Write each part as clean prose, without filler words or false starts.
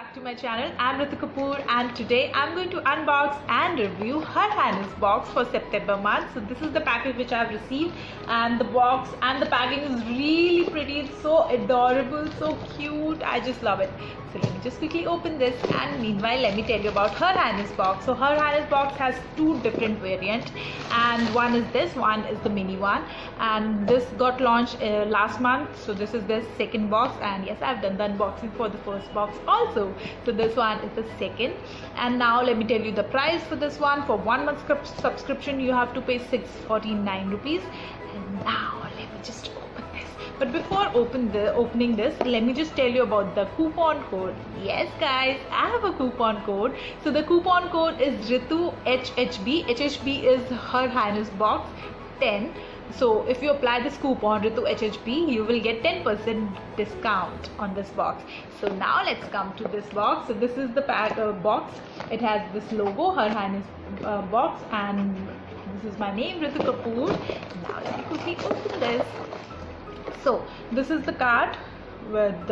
back to my channel. I'm Ritu Kapoor and today I'm going to unbox and review Her Highness box for September month. So this is the package which I've received, and the box and the packing is really pretty. It's so adorable, so cute. I just love it. So let me just quickly open this, and meanwhile let me tell you about Her Highness box. So Her Highness box has two different variants, and one is this, one is the mini one, and this got launched last month. So this is the second box, and yes, I've done the unboxing for the first box also. So this one is the second, and now let me tell you the price for this one. For 1 month subscription you have to pay 649 rupees. And now let me just open this. But before opening this, let me just tell you about the coupon code. Yes guys, I have a coupon code. So the coupon code is Ritu HHB. HHB is Her Highness box 10. So if you apply this coupon Ritu HHB, you will get 10% discount on this box. So now let's come to this box. So this is the box. It has this logo, Her Highness box, and this is my name, Ritu Kapoor. Now let me quickly open this. So this is the card with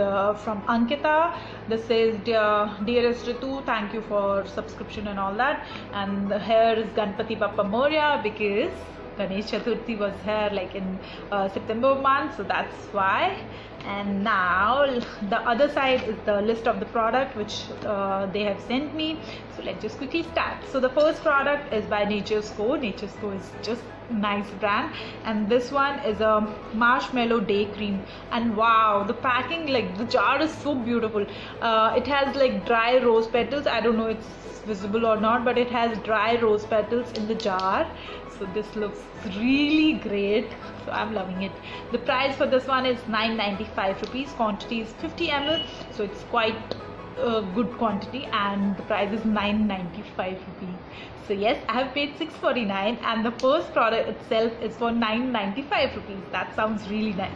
from Ankita. This says, dearest Ritu, thank you for subscription and all that. And here is Ganpati Bappa Moria, because Ganesh Chaturthi was here like in September month, so that's why. And now the other side is the list of the product which they have sent me. So let's just quickly start. So the first product is by Nature's Co. Nature's Co is just nice brand, and this one is a marshmallow day cream. And wow, the packing, like the jar is so beautiful. It has like dry rose petals. I don't know if it's visible or not, but it has dry rose petals in the jar. So this looks really great, so I'm loving it. The price for this one is 995 rupees. Quantity is 50 ml, so it's quite a good quantity, and the price is 995 rupees. So yes, I have paid 649, and the first product itself is for 995 rupees. That sounds really nice.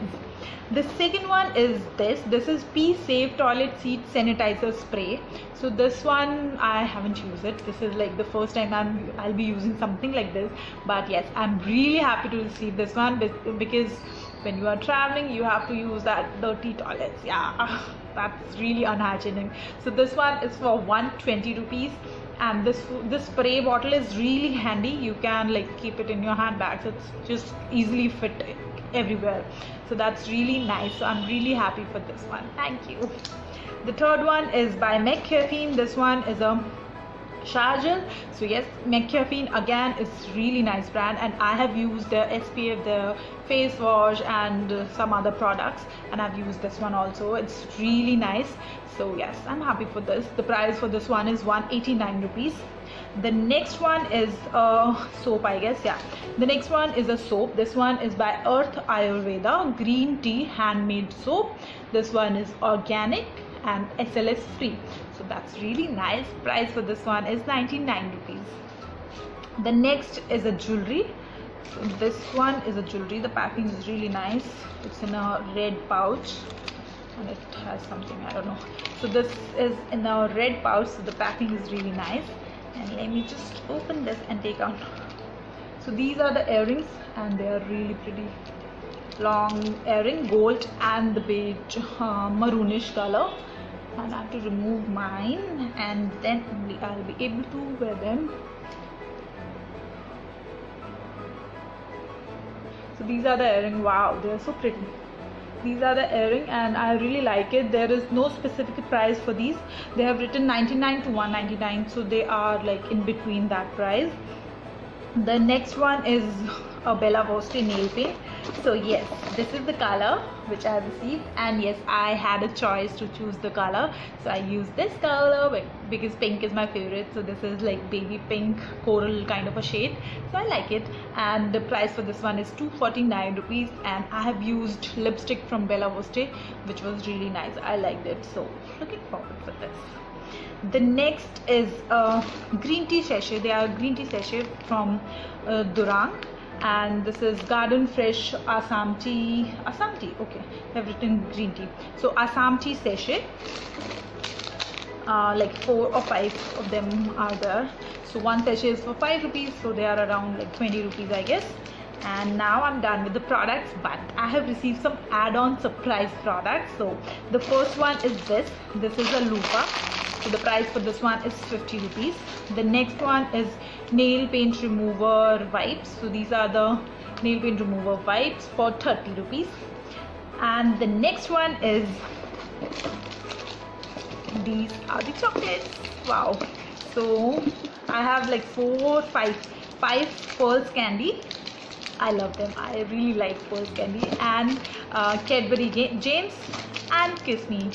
The second one is this is Pee Safe Toilet Seat Sanitizer Spray. So this one I haven't used it. This is like the first time I'll be using something like this. But yes, I'm really happy to receive this one, because when you are traveling you have to use that dirty toilets. Yeah, that's really unhygienic. So this one is for 120 rupees. And this spray bottle is really handy. You can like keep it in your handbags. It's just easily fit everywhere. So that's really nice. So I'm really happy for this one. Thank you. The third one is by McCaffeine. This one is a shower gel. So yes, McCaffeine again is really nice brand, and I have used the SPF, the face wash, and some other products, and I've used this one also. It's really nice. So yes, I'm happy for this. The price for this one is 189 rupees. The next one is soap, I guess. Yeah, the next one is a soap. This one is by Earth Ayurveda green tea handmade soap. This one is organic and SLS free. So that's really nice. Price for this one is 99 rupees. The next is a jewelry. So this one is a jewelry. The packing is really nice. It's in a red pouch, and it has something, I don't know. So this is in a red pouch, so the packing is really nice. And let me just open this and take out. So these are the earrings, and they are really pretty. Long earring, gold and the beige maroonish color. And I have to remove mine, and then only I'll be able to wear them. So these are the earring. Wow, they are so pretty. These are the earring, and I really like it. There is no specific price for these. They have written 99 to 199, so they are like in between that price. The next one is a Bella Voste nail paint. So yes, this is the color which I received, and yes, I had a choice to choose the color, so I used this color because pink is my favorite. So this is like baby pink coral kind of a shade, so I like it. And the price for this one is 249 rupees, and I have used lipstick from Bella Voste, which was really nice. I liked it, so looking forward for this. The next is a green tea sachet. They are green tea sachet from Durang, and this is Garden Fresh Assam tea. Okay, they have written green tea. So Assam tea sachet, like 4 or 5 of them are there. So one sachet is for 5 rupees, so they are around like 20 rupees, I guess. And now I'm done with the products, but I have received some add-on surprise products. So the first one is this is a loofah. So the price for this one is 50 rupees. The next one is nail paint remover wipes. So these are the nail paint remover wipes for 30 rupees. And the next one is, these are the chocolates. Wow. So I have like five Pearls candy. I love them. I really like Pearls candy. And Cadbury James and Kiss Me.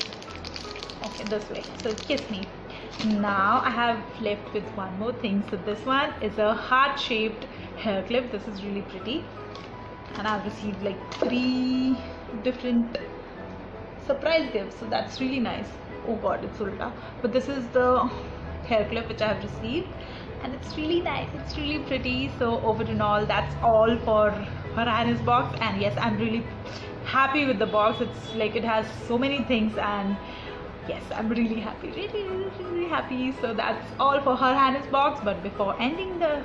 Okay, this way. So Kiss Me. Now I have left with one more thing. So this one is a heart shaped hair clip. This is really pretty. And I've received like 3 different surprise gifts. So that's really nice. Oh god, it's ulta. But this is the hair clip which I have received. And it's really nice, it's really pretty. So over and all, that's all for Her Highness box. And yes, I'm really happy with the box. It's like it has so many things, and yes, I'm really happy, really happy. So that's all for Her Highness box. But before ending the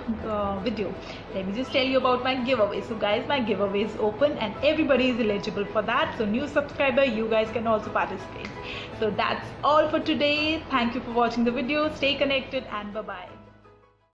video, let me just tell you about my giveaway. So guys, my giveaway is open and everybody is eligible for that. So new subscriber, you guys can also participate. So that's all for today. Thank you for watching the video. Stay connected and bye bye.